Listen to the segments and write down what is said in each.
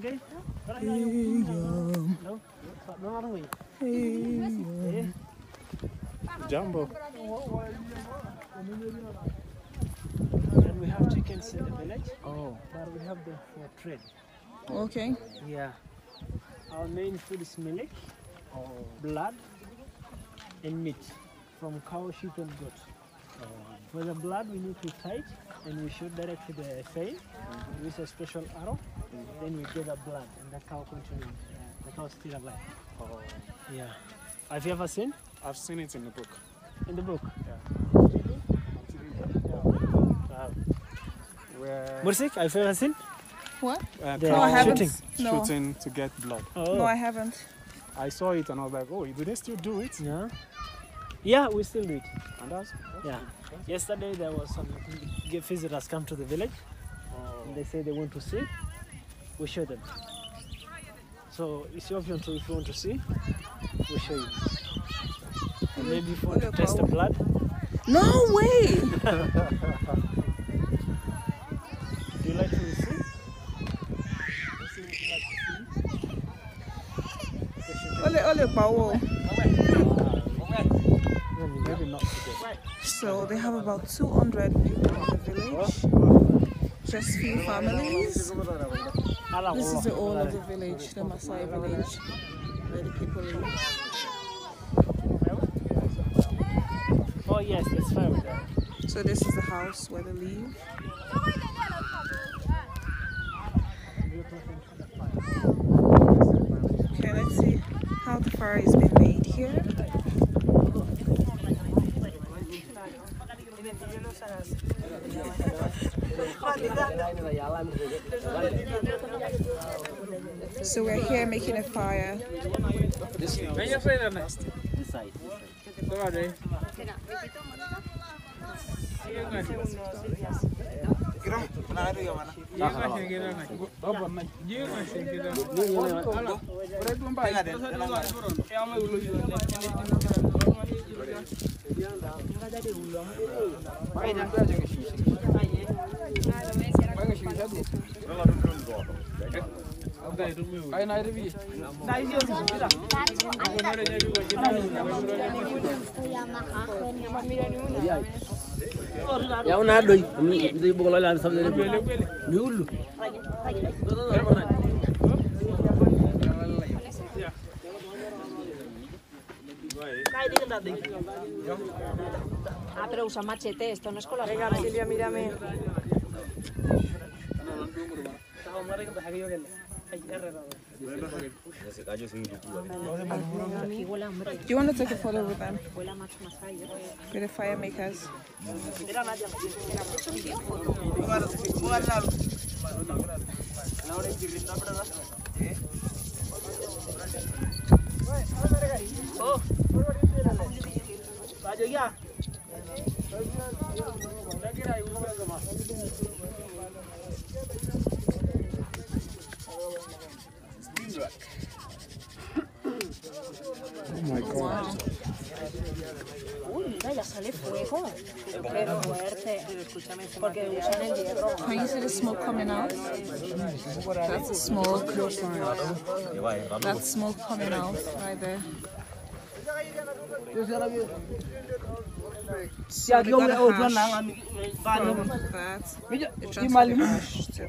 Okay? Jumbo. And we have chickens in the village. Oh. But we have them for trade. Okay. Yeah. Our main food is milk, blood, and meat from cow, sheep, and goat. For the blood, we need to tie it, and we shoot directly the vein with a special arrow. Then we get the blood, and the cow continues. The cow is still alive. Oh. Yeah. Have you ever seen? I've seen it in the book. In the book? Yeah. Where Mursik, have you ever seen? What? The No, I haven't. shooting. No. shooting to get blood. Oh. No, I haven't. I saw it and I was like, oh, do they still do it? Yeah. Yeah, we still do it. And that's Yeah. Yesterday there was some visitors come to the village. And they say they want to see. We show them. So it's your option to, if you want to see, we'll show you. And maybe if you want to test the blood. No way! Do you like to see? Ole Pawo. Maybe not today. So they have about 200 people in the village. Just few families. This is the whole of the village, the Maasai village, where the people live. Oh yes, that's fine with that. So this is the house where they live. Okay, let's see how the fire is being made here. So we're here making a fire. Ya una doi, di bola la sabde ni ulu. Ah, pero usa machete, esto no es con la Venga, Silvia, mírame. Do you want to take a photo with them? With the fire makers? oh my god. Uy, mira, ya sale fuego. Pero fuerte. Porque usan el hierro. Can you see the smoke coming out? That's the smoke. That's smoke coming out right there. So they got a hash from that. It transferred the hash to the...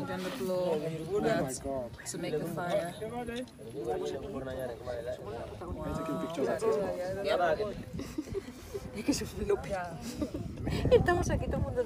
Then the blow that to make the fire. Estamos aquí todo el mundo